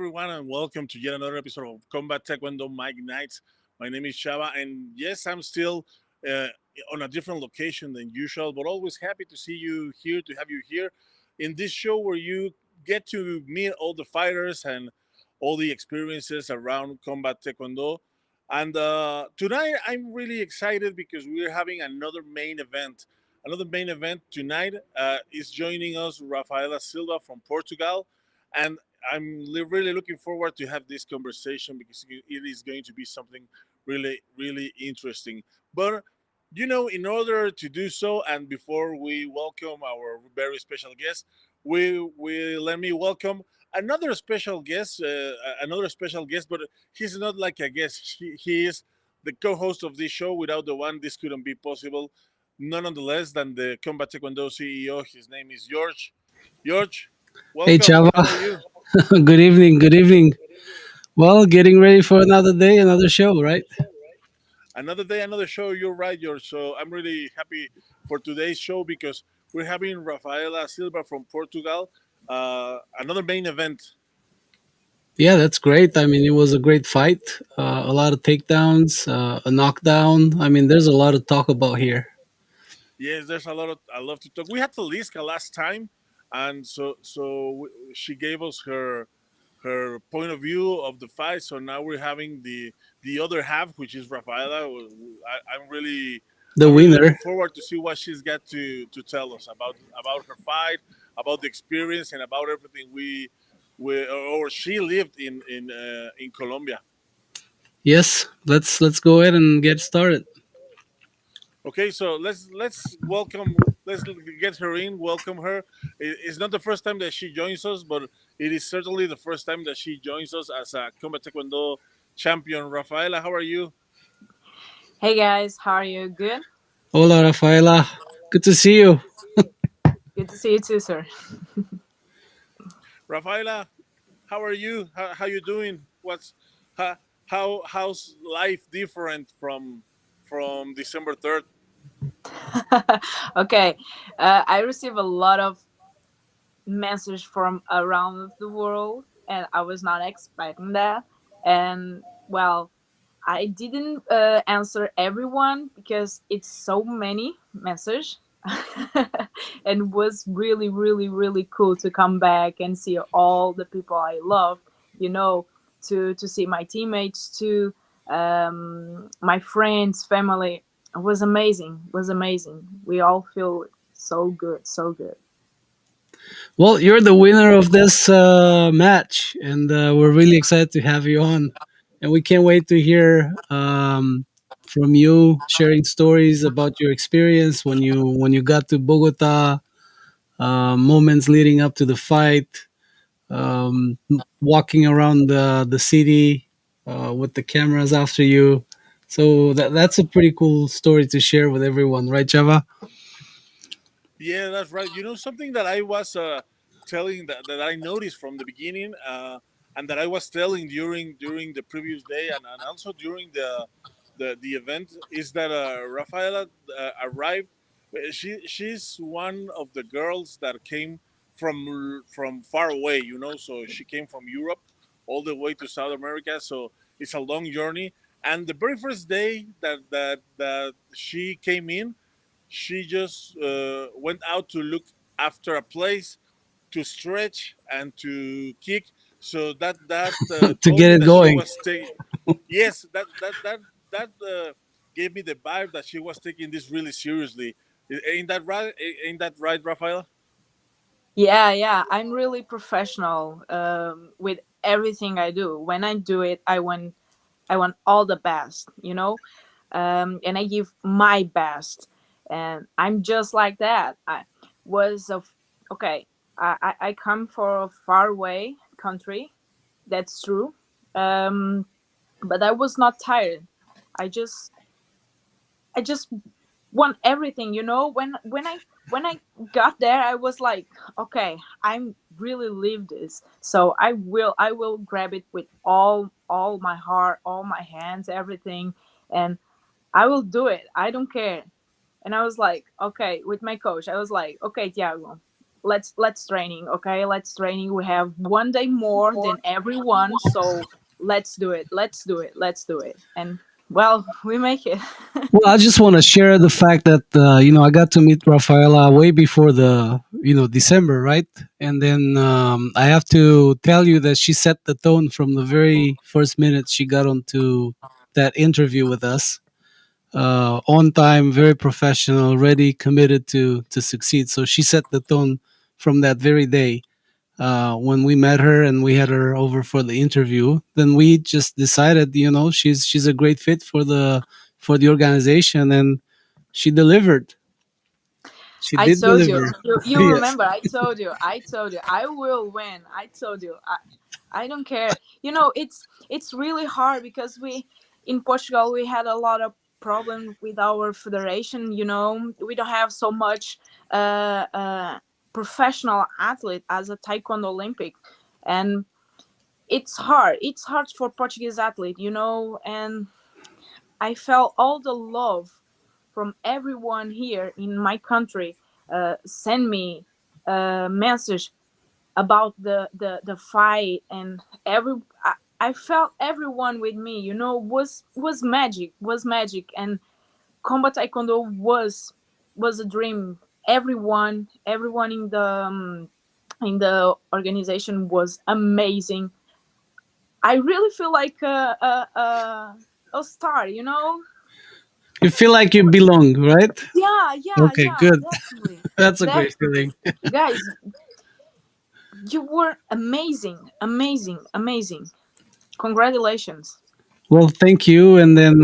everyone, and welcome to yet another episode of Combat Taekwondo Mike Nights. My name is Chava, and yes, I'm still uh, on a different location than usual, but always happy to see you here, to have you here in this show where you get to meet all the fighters and all the experiences around Combat Taekwondo. And tonight, I'm really excited because we're having another main event. Another main event tonight is joining us Rafaela Silva from Portugal, and really looking forward to have this conversation because it is going to be something really, really interesting. But in order to do so, and before we welcome our very special guest, we let me welcome another special guest, but he's not like a guest. He is the co-host of this show. Without the one, this couldn't be possible. None less than the Combat Taekwondo CEO. His name is George. George, Hey welcome. Chava, How are you? good evening, good evening. Well, getting ready for another day, another show, right? Another day, another show. You're right, George. So I'm really happy for today's show because we're having Rafaela Silva from Portugal. Another main event. Yeah, that's great. I mean, it was a great fight, a lot of takedowns, a knockdown. I mean, there's a lot to talk about here. Yes, there's a lot of I love to talk. We had Taliska last time, and she gave us her point of view of the fight. So now we're having the other half, which is Rafaela. I'm really The I'm really looking winner. forward to see what she's got to tell us about her fight, about the experience, and about everything we or she lived in Colombia. Yes, let's go ahead and get started. Okay, so let's get her in, welcome her. It's not the first time that she joins us, but it is certainly the first time that she joins us as a Combat Taekwondo champion. Rafaela, how are you? Hey guys, how are you? Good? Hola, Rafaela. Good to see you. Good to see you too, sir. Rafaela, how are you? How you doing? How, how's life different from December 3rd? Okay, I receive a lot of messages from around the world, and I was not expecting that. And well, I didn't answer everyone because it's so many message. And was really, really, really cool to come back and see all the people I love. You know, to see my teammates, to my friends, family. It was amazing. It was amazing. We all feel so good, so good. Well, you're the winner of this match, and we're really excited to have you on. And we can't wait to hear from you, sharing stories about your experience when you got to Bogota, moments leading up to the fight, walking around the city with the cameras after you. So that's a pretty cool story to share with everyone, right, Java? Yeah, that's right. You know, something that I was telling that I noticed from the beginning, and that I was telling during the previous day, and also during the event, is that Rafaela arrived. She's one of the girls that came from far away. You know, so she came from Europe all the way to South America. So it's a long journey. And the very first day that she came in, she just went out to look after a place to stretch and to kick. So that To told get me it that she going. was taking. Yes, that gave me the vibe that she was taking this really seriously. Ain't that right? Ain't that right, Rafael? Yeah, yeah. I'm really professional with everything I do. When I do it, I want all the best, and I give my best, and I'm just like that. I was of okay. I come from a far away country. That's true, um, but I was not tired. I just I just want everything. When I got there, I was like, okay, I'm really live this, so I will grab it with all my heart, all my hands, everything, and I will do it. I don't care. And I was like, okay, with my coach, I was like, okay, Tiago, let's training, okay, let's training. We have one day more than everyone, so let's do it, let's do it, let's do it. And well, we make it. Well, I just want to share the fact that I got to meet Rafaela way before the December, right? And then I have to tell you that she set the tone from the very first minute she got onto that interview with us. On time, very professional, ready, committed to succeed. So she set the tone from that very day. When we met her and we had her over for the interview, then we just decided, she's a great fit for the organization, and she delivered. She I did told you, deliver. you Yes. remember, I told you I will win. I told you, I don't care. It's really hard because we in Portugal we had a lot of problems with our federation. We don't have so much uh, uh, professional athlete as a Taekwondo Olympic, and it's hard. It's hard for Portuguese athlete, and I felt all the love from everyone here in my country. Send me a message about the fight, and I felt everyone with me. Was magic, was magic, and combat taekwondo was a dream. Everyone in the organization was amazing. I really feel like a star. You feel like you belong, right? Yeah, yeah, Okay, yeah, good. definitely, That's a great definitely. feeling. Guys, you were amazing, amazing, amazing. Congratulations. Well, thank you. And then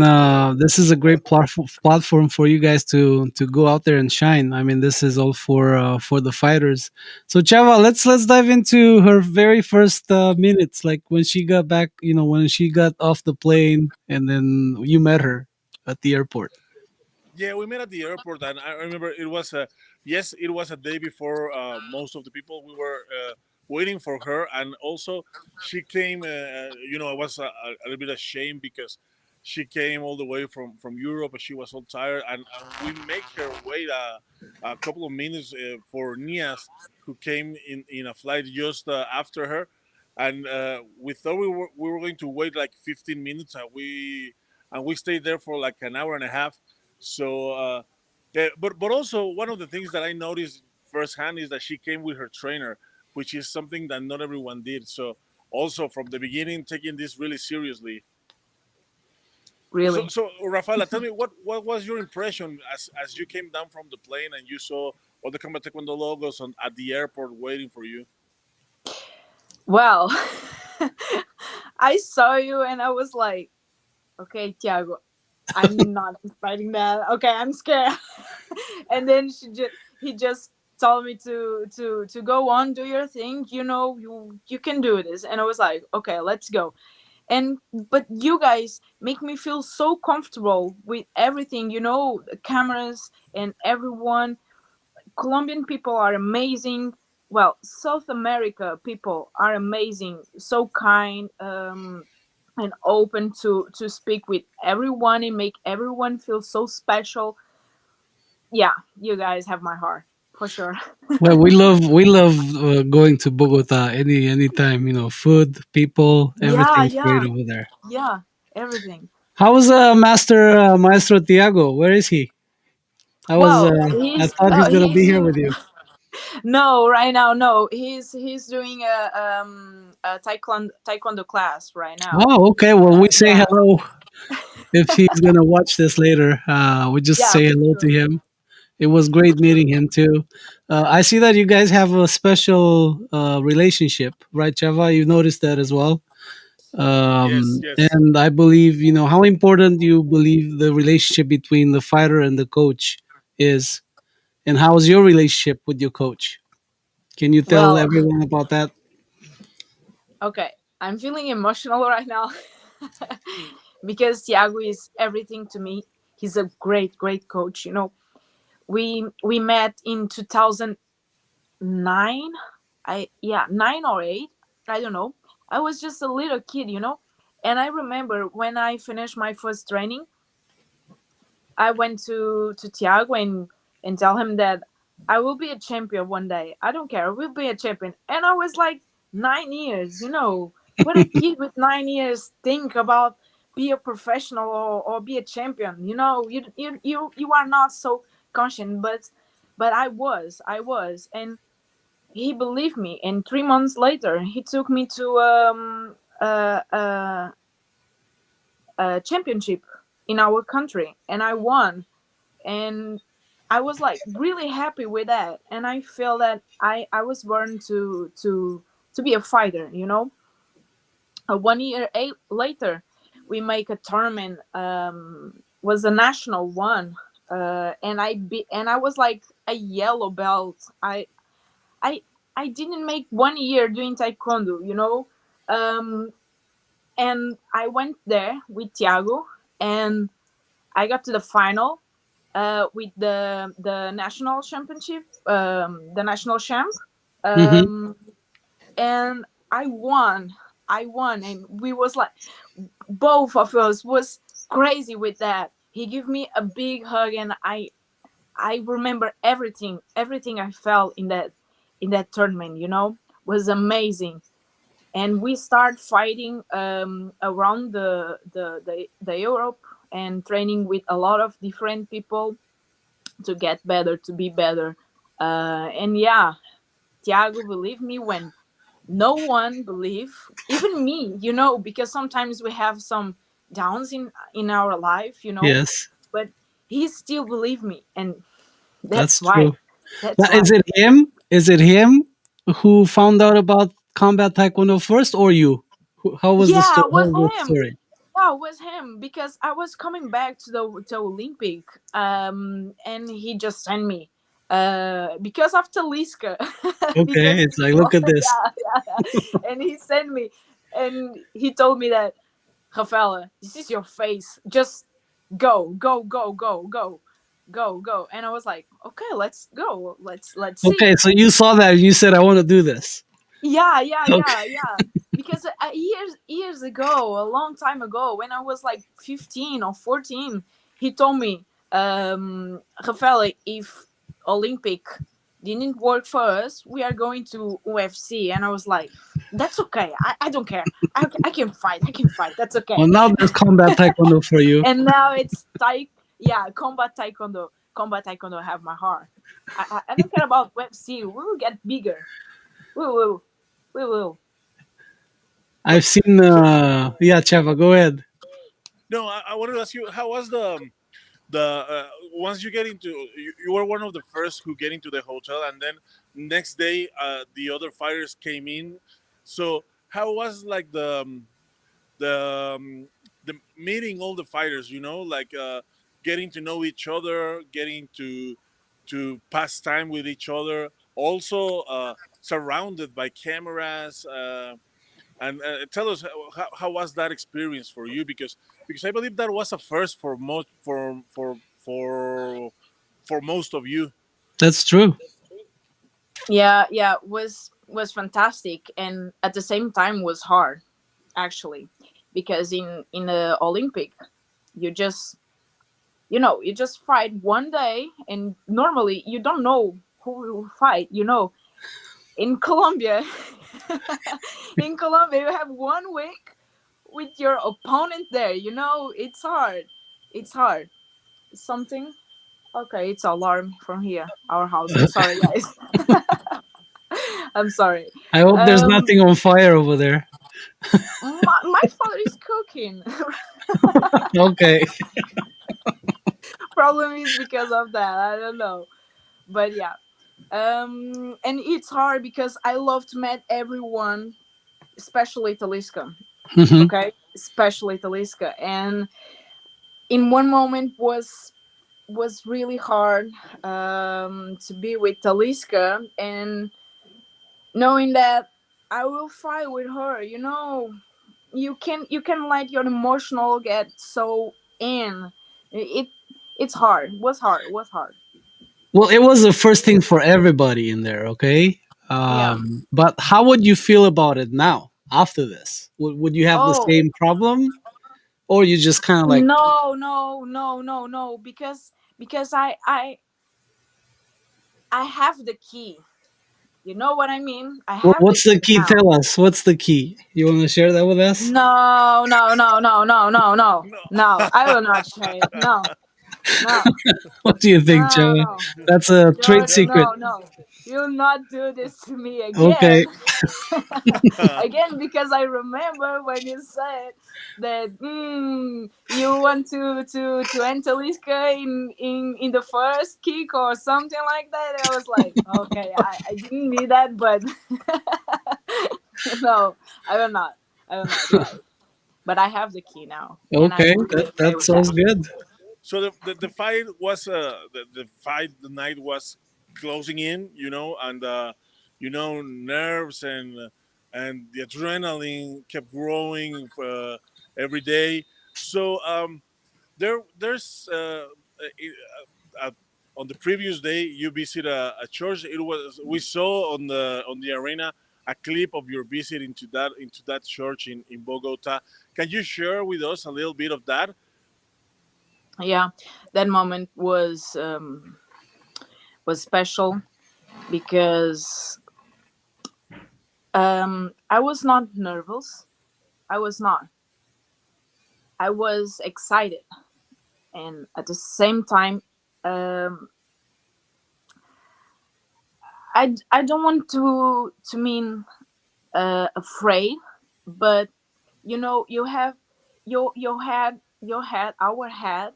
this is a great platform for you guys to go out there and shine. I mean, this is all for the fighters. So, Chava, let's dive into her very first minutes, like when she got back. When she got off the plane, and then you met her at the airport. Yeah, we met at the airport, and I remember it was a yes, it was a day before most of the people. We were waiting for her, and also she came. I was a little bit ashamed because she came all the way from Europe, and she was all tired, and we make her wait a couple of minutes for Nias, who came in a flight just after her, and we thought we were going to wait like 15 minutes, and we stayed there for like an hour and a half. So, but also one of the things that I noticed firsthand is that she came with her trainer, which is something that not everyone did. So also from the beginning, taking this really seriously. So, Really. so Rafaela, tell me what was your impression as you came down from the plane and you saw all the Combat Taekwondo logos at the airport waiting for you? Well, I saw you and I was like, okay, Tiago, I'm not fighting that. Okay, I'm scared. And then he just told me to go on, do your thing. You can do this. And I was like, okay, let's go. And but you guys make me feel so comfortable with everything. The cameras and everyone. Colombian people are amazing. Well, South America people are amazing, so kind, and open to speak with everyone and make everyone feel so special. Yeah, you guys have my heart for sure. Well, we love going to Bogota anytime. Food, people, Yeah, everything's great yeah, over there. yeah, everything. How was Maestro Tiago? Where is he? Well, I he's thought no, he's gonna be he's here in with you. no right now. No, he's doing a taekwondo class right now. Oh, okay. Well, we say Yeah, hello if he's gonna watch this later. We just yeah, say for hello to sure, him. It was for great sure. meeting him too. I see that you guys have a special relationship, right, Chava? You noticed that as well. Yes, yes. And I believe how important you believe the relationship between the fighter and the coach is, and how is your relationship with your coach? Can you tell Well, everyone about that? okay, I'm feeling emotional right now because Thiago is everything to me. He's a great, great coach. We met in 2009. I Yeah, 9 or 8. I don't know. I was just a little kid. And I remember when I finished my first training, I went to Thiago and tell him that. I will be a champion one day. I don't care. I will be a champion. And I was like 9 years, what a kid with 9 years think about be a professional or be a champion. You are not so conscious, but I was, and he believed me. And 3 months later, he took me to a championship in our country, and I won. And I was like really happy with that, and I feel that I was born to be a fighter. 1 year later, we make a tournament. Was a national one, and I was like a yellow belt. I I didn't make 1 year doing taekwondo. Um, and I went there with Tiago, and I got to the final with the national championship, the national champ, Hmm. um, and I won. I won, and we was like both of us was crazy with that. He gave me a big hug, and I remember everything I felt in that tournament. Was amazing. And we start fighting around the Europe, and training with a lot of different people to get better, to be better. And yeah, Tiago believed me when no one believed, even me, because sometimes we have some downs in our life, Yes, but he still believed me, and that's that's why. true. Now, That's is why. it him? Is it him who found out about combat taekwondo first, or you? How was the Yeah, story? it How was was the him. story? Yeah, it was him because I was coming back to Olympic, and he just sent me, because of Taliska, Okay, because it's like, look at this. yeah, yeah, and he sent me, and he told me that, Rafaela, this is your face. Just go, go, go, go, go, go, go. And I was like, okay, let's go. Let's Okay, see. so you saw that and you said, "I want to do this." Yeah, yeah, Okay. yeah, yeah. Because years ago, a long time ago, when I was like 15 or 14, he told me, Rafaela, if Olympic didn't work for us, we are going to UFC. And I was like, that's okay. I don't care. I can fight. I can fight. That's okay. Well, now there's combat taekwondo for you. And now it's yeah, combat taekwondo. Combat taekwondo have my heart. I don't care about UFC. We will get bigger. We will. We will. I've seen. Yeah, Chava, go ahead. No, I wanted to ask you, how was the once you get into, you were one of the first who get into the hotel, and then next day the other fighters came in. So how was like the meeting all the fighters? Like getting to know each other, getting to pass time with each other. Also surrounded by cameras. And tell us how was that experience for you? Because I believe that was a first for most for most of you. That's true. Yeah, yeah, was fantastic, and at the same time was hard, actually, because in the Olympic, you just you just fight one day, and normally you don't know who will fight. In Colombia, in Colombia, you have 1 week with your opponent there. It's hard. It's hard. Something. Okay, it's alarm from here, our house. I'm sorry, guys. I'm sorry. I hope there's Um, nothing on fire over there. my father is cooking. Okay. Problem is because of that. I don't know, but yeah. And it's hard because I love to meet everyone, especially Taliska. Hmm. Okay, especially Taliska, and in one moment was really hard to be with Taliska, and knowing that I will fight with her. You can let your emotional get so in it. It's hard. Was hard. Well, it was the first thing for everybody in there. Okay. Yeah. But how would you feel about it now after this? Would you have the Oh, same problem, or you just kind of like, no, no, no, no, no, because I I have the key. You know what I mean? I have the What's the key key? now. Tell us. What's the key? You want to share that with us? No, no, no, no, no, no, no, No. no. I will not share it. No, no, What do you think, no, Chava? no. That's a trade George, Yeah. secret. no, no. You'll not do this to me Okay. again. Again, because I remember when you said that you want to enter Liska in the first kick or something like that. I was like, okay, I didn't need that, but no, I will not. I will not, guys. But I have the key now, and Okay. I'm really okay That with that. sounds good. So the fight was the night was closing in, and nerves and the adrenaline kept growing every day. So there's uh, on the previous day you visit a church. It was we saw on the arena a clip of your visit into that church in Bogota. Can you share with us a little bit of that? Yeah, that moment was special because I was not nervous. I was not. I was excited, and at the same time, um, I don't want to mean afraid, but you have your head our head.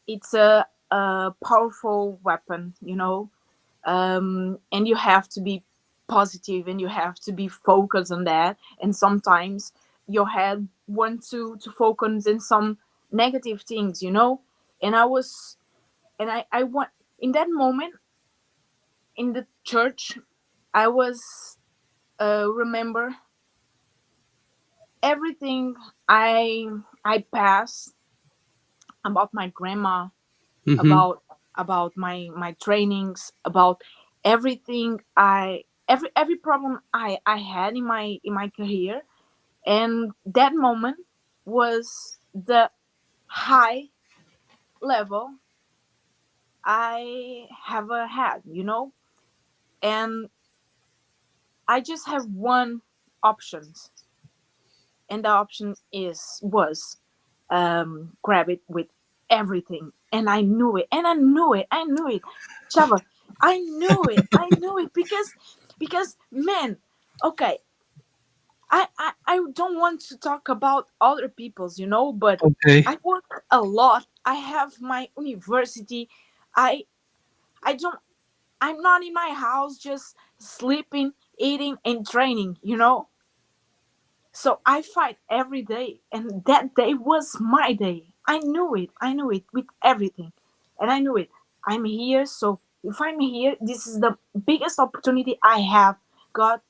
It's a powerful weapon, and you have to be positive and you have to be focused on that, and sometimes your head wants to focus in some negative things, and I want in that moment in the church. I was remember everything I passed, about my grandma, Hmm. about my trainings, about everything every problem I had in my career. And that moment was the high level I ever had, and I just have one option, and the option was grab it with everything. And I knew it, and I knew it, Chava. I knew it because man, okay, I don't want to talk about other people's, but Okay. I work a lot. I have my university. I I don't I'm not in my house just sleeping, eating, and training, So I fight every day, and that day was my day. I knew it. I knew it with everything, and I knew it. I'm here, so if I'm here, this is the biggest opportunity I have. God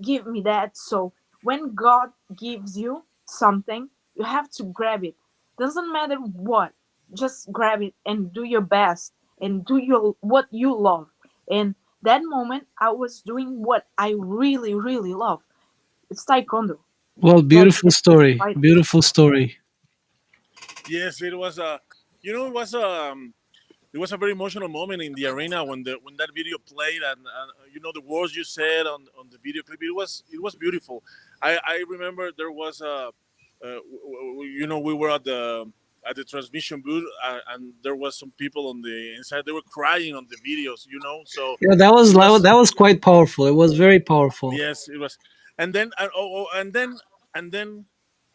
give me that. So when God gives you something, you have to grab it. Doesn't matter what, just grab it and do your best and do your what you love. And that moment, I was doing what I really, really love. It's Taekwondo. Well, beautiful That's story. fighting. Beautiful story. Yes, it was a, it was a very emotional moment in the arena when that video played, and the words you said on the video clip. It was beautiful. I remember there was we were at the transmission booth, and there was some people on the inside. They were crying on the videos, So Yeah, that was it was that was quite powerful. It was very powerful. yes, it was, and then and then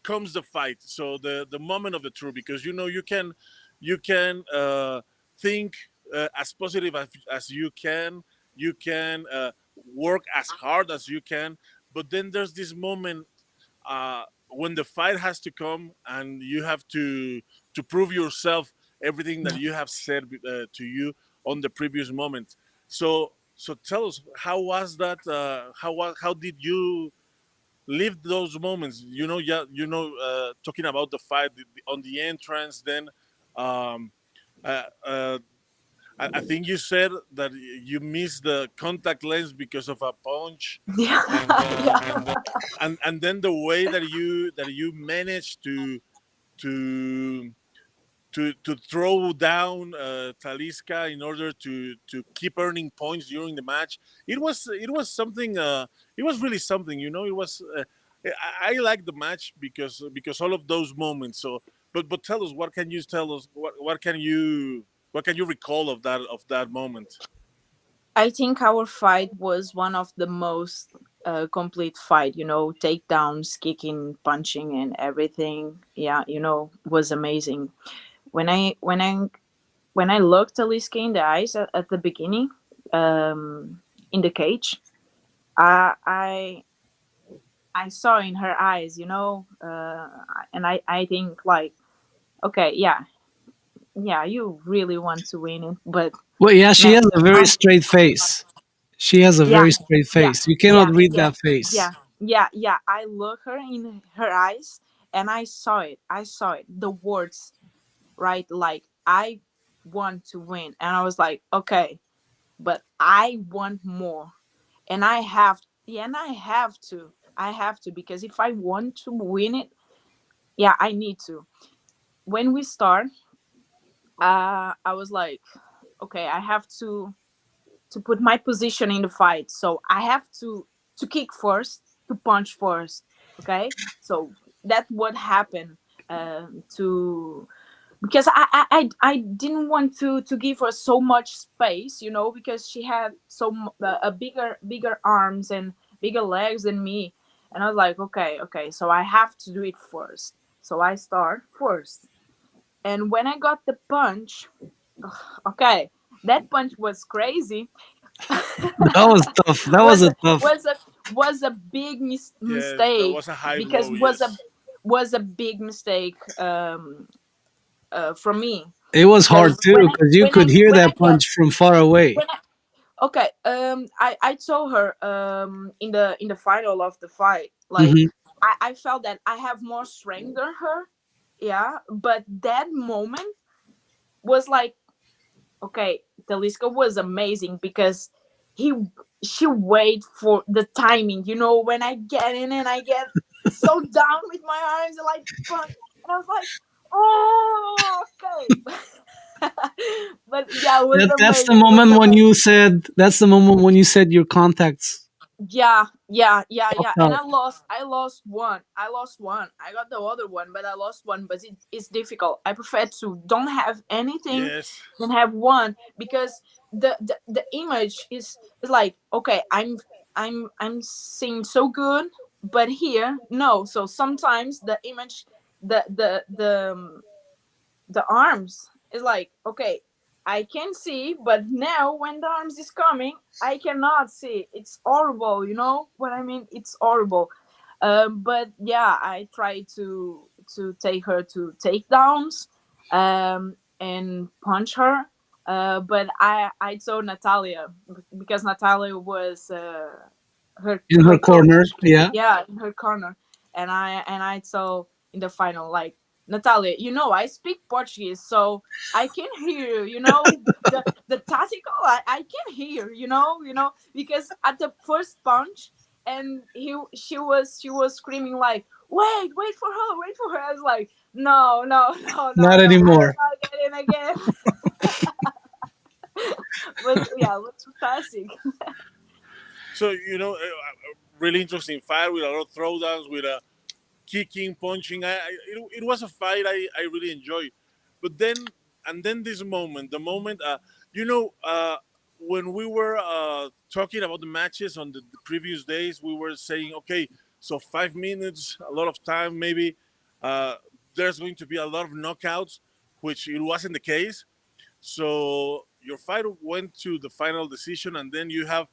comes the fight. So the moment of the truth, because you can think as positive as you can. You can work as hard as you can, but then there's this moment when the fight has to come, and you have to prove yourself everything that you have said to you on the previous moment. So tell us, how was that? How did you live those moments? Yeah, talking about the fight on the entrance. Then, um, uh, uh, I think you said that you missed the contact lens because of a punch, Yeah, and uh, yeah, and and then the way that you managed to to throw down Talisca in order to keep earning points during the match. It was something. It was really something. It was. I like the match because all of those moments. So, but tell us, what can you tell us? What can you recall of that moment? I think our fight was one of the most complete fight. Takedowns, kicking, punching, and everything. Yeah, was amazing. When I looked Alicia in the eyes at the beginning, in the cage, I I saw in her eyes, and I think like, okay, yeah, yeah, you really want to win it, but Well, yeah, she man, has a very I, straight face. She has a yeah, very straight yeah, face. You cannot yeah, read yeah, that face. yeah, yeah. I look her in her eyes, and I saw it. I saw it. The words, right? Like, I want to win, and I was like, okay, but I want more, and I have, yeah, and I have to, because if I want to win it, yeah, I need to. When we start, I was like, okay, I have to put my position in the fight. So I have to kick first, to punch first. Okay, so that what happened, to because I didn't want to give her so much space, because she had a bigger arms and bigger legs than me, and I was like, okay, so I have to do it first. So I start first, and when I got the punch, okay, that punch was crazy. That was tough. That was was a a tough. was a was a big Yes, that mistake, was a high because blow. Yes. was a big mistake, from me, It was hard because too because you could hear when I that get punch from far away. when I okay, I told her, in the final of the fight, like, Hmm. I felt that I have more strength than her, yeah, but that moment was like, okay, Talisca was amazing, because he she wait for the timing. When I get in and I get so down with my arms, and like, punch, and I was like, oh, okay. But yeah, it was That's the amazing. It was moment when you amazing. said. That's the moment when you said your contacts Yeah. popped And out. I lost one. I got the other one, but I lost one. But it's difficult. I prefer to don't have anything Yes. than have one, because the image is like, okay, I'm seeing so good, but here no. So sometimes the image, the arms is like, okay, I can see, but now when the arms is coming, I cannot see. It's horrible. You know what I mean? It's horrible. But yeah, I try to take her to takedowns, and punch her. But I told Natalia, because Natalia was, her In her her corner. coach. Yeah. Yeah, in her corner, and I told in the final, like, Natalia, I speak Portuguese, so I can hear, the tactical. I can hear, because at the first punch, and she was screaming like, wait for her, wait for her. I was like, no, no, no, no, Not no, I anymore. will not get in again. But yeah, it was fantastic. So really interesting fight with a lot of throwdowns, with a kicking, punching. It was a fight I really enjoyed. But then this moment, the moment, when we were talking about the matches on the previous days, we were saying, okay, so 5 minutes, a lot of time, maybe. Uh, there's going to be a lot of knockouts, which it wasn't the case. So your fight went to the final decision, and then you have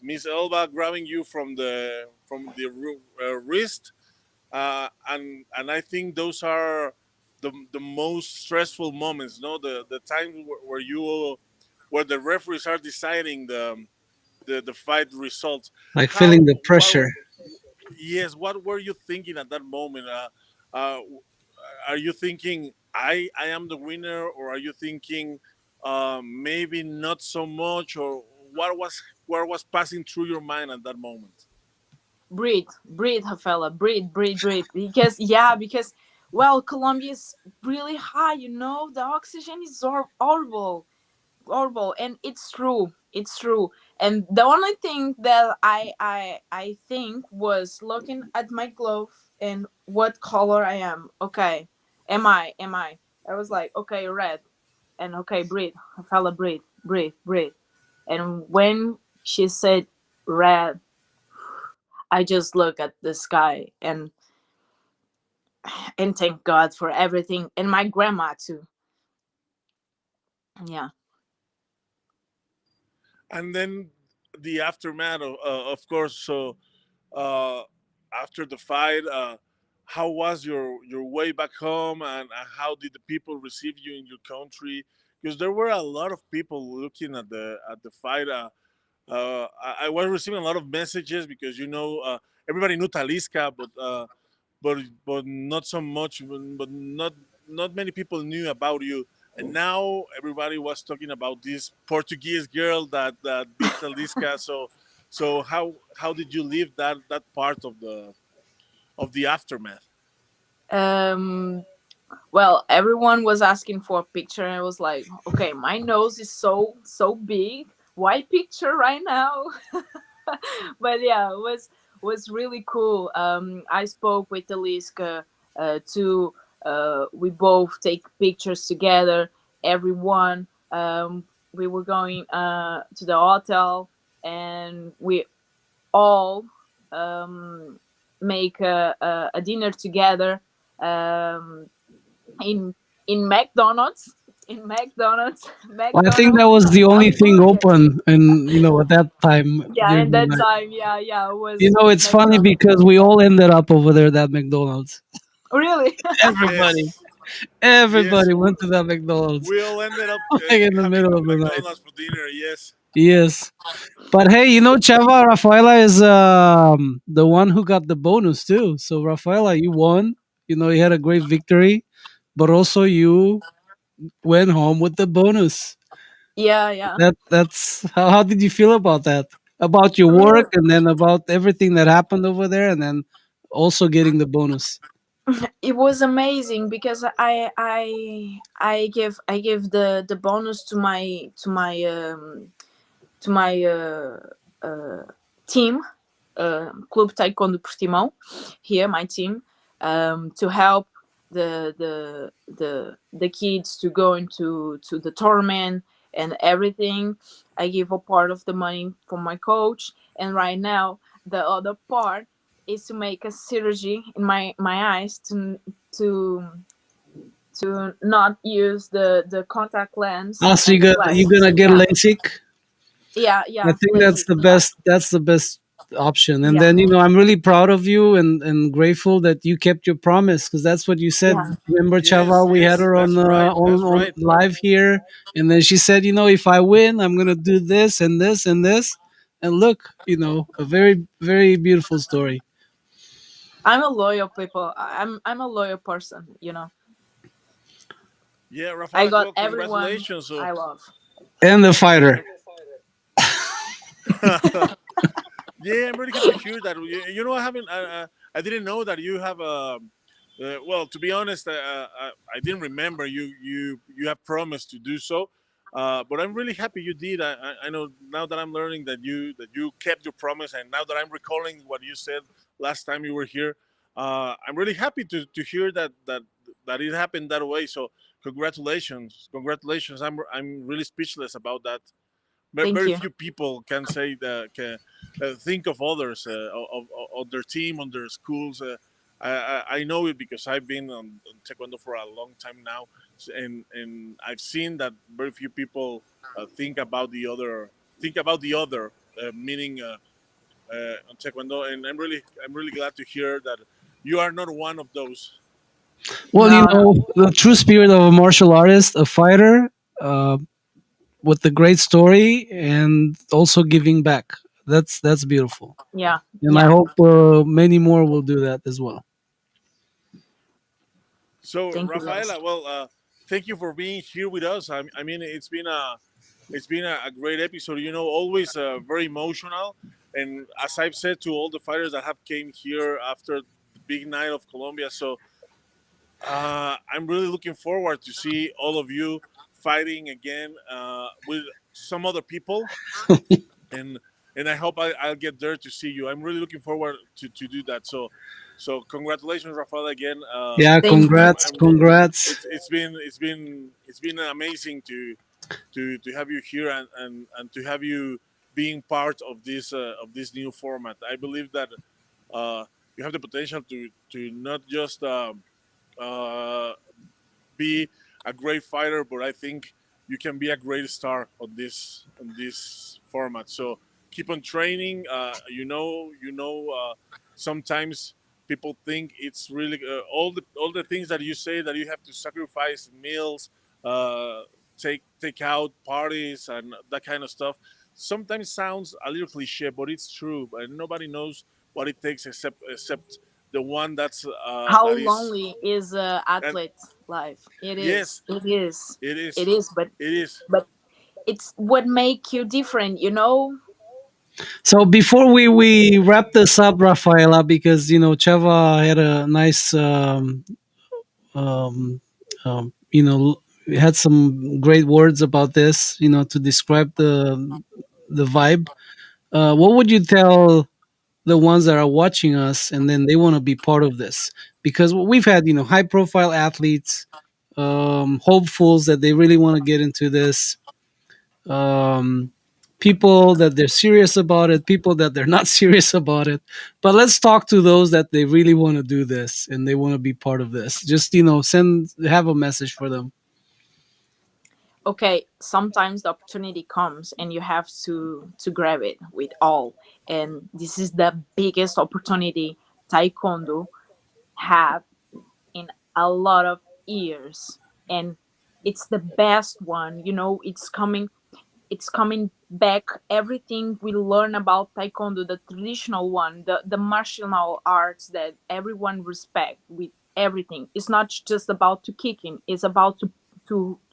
Miss Elba grabbing you from the wrist, and I think those are the most stressful moments. No, the times where the referees are deciding the fight results. Like How feeling the what pressure. Yes, what were you thinking at that moment? Uh, are you thinking I am the winner, or are you thinking maybe not so much, or what was passing through your mind at that moment? Breathe, breathe, Hafela, breathe, breathe, breathe. Because, yeah, because Well, Colombia is really high. You know, the oxygen is horrible, horrible, and it's true. It's true. And the only thing that I think was looking at my glove and what color I am. Okay, am I? I was like, okay, red, and okay, breathe. I felt breathe, breathe, breathe. And when she said red, I just look at the sky and thank God for everything, and my grandma too. Yeah. And then the aftermath of course. So uh, after the fight, how was your way back home, and how did the people receive you in your country? Because there were a lot of people looking at the fight. I was receiving a lot of messages because everybody knew Talisca, but not so much, but not many people knew about you. And now everybody was talking about this Portuguese girl that beat Talisca. So how did you leave that part of the aftermath? Um. Well, everyone was asking for a picture, and I was like, okay, my nose is so big. Why picture right now? But yeah, it was really cool. I spoke with Eliska too. We both take pictures together. Everyone. We were going to the hotel, and we all um, make a dinner together um, in in McDonald's. In McDonald's, Well, I think McDonald's that was the only thing hamburger. open, and at that time Yeah, during and the that night. time, yeah, it was It's funny McDonald's. because we all ended up over there at that McDonald's. Really? Everybody, Yes, yes, everybody went to that McDonald's we all ended up like in the having middle of the night. McDonald's for dinner. Yes, Yes, but hey, Chava Rafaela is the one who got the bonus too. So Rafaela, you won. You had a great victory, but also you went home with the bonus. Yeah, yeah. That's how did you feel about that? About your Really, work and then about everything that happened over there and then also getting the bonus. it was amazing because I give the bonus to my team, Clube Taekwondo Portimão, here, my team, to help the kids to go into to the tournament and everything. I give a part of the money for my coach, and right now the other part is to make a surgery in my eyes to to not use the contact lens Also, and the you're glasses. gonna get Yeah, LASIK. yeah, I yeah. think that's LASIK. the Yeah, best. That's the best option. And yeah, then I'm really proud of you and grateful that you kept your promise because that's what you said. yeah. Remember, Chava? yes, We had yes. her on That's right. That's on right. live here, and then she said, if I win, I'm gonna do this and this and this. And look, a very very beautiful story. I'm a loyal people. I'm a loyal person. Yeah, I Rafaela. got Well, everyone congratulations. So I love. And the fighter. yeah, I'm really happy to hear that. I didn't know that you have well, to be honest, I didn't remember you have promised to do so. But I'm really happy you did. I know now that I'm learning that you kept your promise, and now that I'm recalling what you said last time you were here, I'm really happy to hear that it happened that way. So congratulations, congratulations. I'm really speechless about that. Thank Very you. few people can say that can think of others of their team on their schools. I know it because I've been on taekwondo for a long time now, and I've seen that very few people think about the other meaning on taekwondo, and I'm really glad to hear that you are not one of those. Well, No, no. the true spirit of a martial artist, a fighter, uh, with a great story and also giving back. That's beautiful, Yeah, and I yeah. hope many more will do that as well. So Thank you, guys. Rafaela, well, thank you for being here with us. I mean, it's been a great episode. Always very emotional. And as I've said to all the fighters that have came here after the big night of Colombia, so I'm really looking forward to see all of you fighting again with some other people, and I hope I'll get there to see you. I'm really looking forward to do that. So congratulations, Rafael, again. Yeah, Thank you. congrats, congrats. It's been amazing to have you here and to have you being part of this new format. I believe that you have the potential to not just uh, be a great fighter, but I think you can be a great star on this format. So keep on training. Sometimes people think it's really all the things that you say that you have to sacrifice meals, uh, take out parties, and that kind of stuff. Sometimes sounds a little cliche, but it's true. But nobody knows what it takes except the one How that is. lonely is And athlete life? It is. yes, It is. it It is. is. It is. But it's what make you different. You know. So before we wrap this up, Rafaela, because Chava had a nice um, had some great words about this, to describe the vibe. What would you tell the ones that are watching us and then they want to be part of this? Because we've had high profile athletes, hopefuls that they really want to get into this, um, people that they're serious about it, people that they're not serious about it. But let's talk to those that they really want to do this and they want to be part of this. Just have a message for them. Okay, sometimes the opportunity comes and you have to grab it with all. And this is the biggest opportunity taekwondo have in a lot of years, and it's the best one. It's coming back. Everything we learn about taekwondo, the traditional one, the martial arts that everyone respect, with everything, it's not just about to kicking, it's about to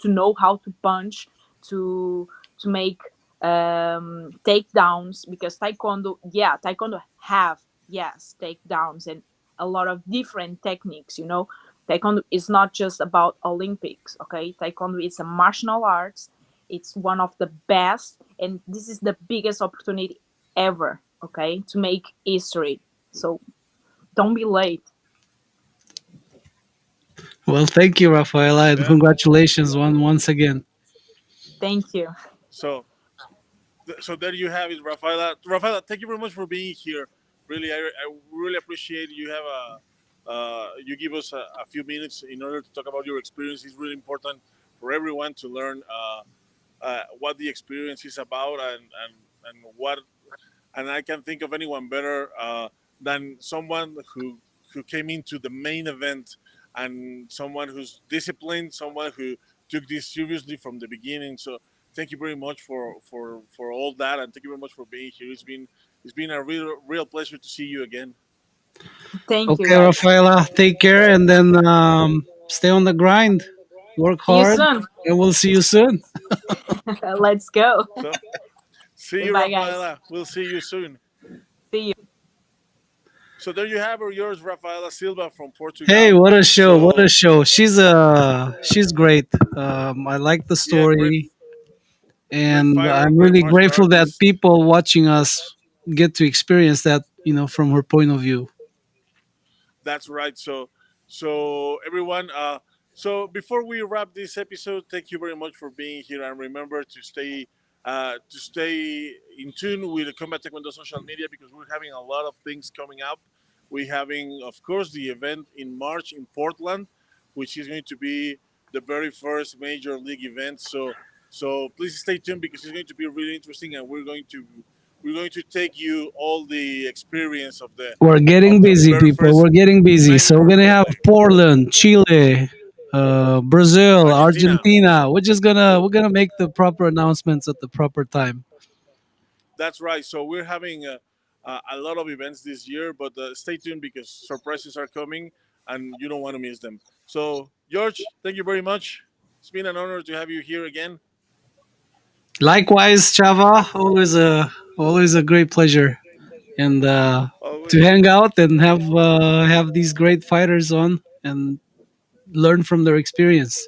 know how to punch, to make takedowns, because taekwondo have, yes, takedowns and a lot of different techniques. Taekwondo is not just about olympics. Okay, taekwondo is a martial arts. It's one of the best, and this is the biggest opportunity ever, okay, to make history. So don't be late. Well, thank you, Rafaela, and Yeah. congratulations once again. Thank you. So so there you have it, Rafaela. Rafaela, thank you very much for being here. Really, I really appreciate you have you give us a few minutes in order to talk about your experience. It's really important for everyone to learn what the experience is about and what and I can think of anyone better than someone who came into the main event and someone who's disciplined, someone who took this seriously from the beginning. So thank you very much for all that, and thank you very much for being here. It's been a real pleasure to see you again. Thank you, Okay, guys. Rafaela, take care and then stay on the grind, work See you hard, soon. and we'll see you soon. Let's go. So see you, Bye, guys. Rafaela. We'll see you soon. See you. So there you have her, yours, Rafaela Silva from Hey, Portugal. what a show! What a So show! She's great. I like the yeah, story, great and fighter, I'm great really martial grateful that artist. people watching us get to experience that, from her point of view. That's right. So everyone, so before we wrap this episode, thank you very much for being here, and remember to stay in tune with the Combat Taekwondo social media because we're having a lot of things coming up. We're having, of course, the event in March in Portland, which is going to be the very first major league event. So please stay tuned because it's going to be really interesting, and we're going to take you all the experience We're getting of the busy, very people. first We're getting busy. So we're major gonna have leg. Portland, Chile, Brazil, Argentina. Argentina. We're gonna make the proper announcements at the proper time. That's right. So we're having a lot of events this year, but stay tuned because surprises are coming and you don't want to miss them. So, George, thank you very much. It's been an honor to have you here again. Likewise, Chava, always a great pleasure, and to Always. hang out and have these great fighters on. And learn from their experience.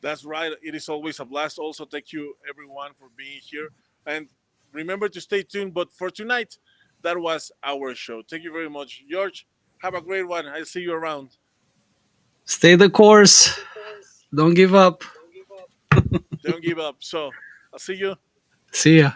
That's right. It is always a blast. Also, thank you everyone for being here. And remember to stay tuned. But for tonight, that was our show. Thank you very much, George. Have a great one. I'll see you around. Stay the course. Don't give up. Don't give up. So I'll see you. See ya.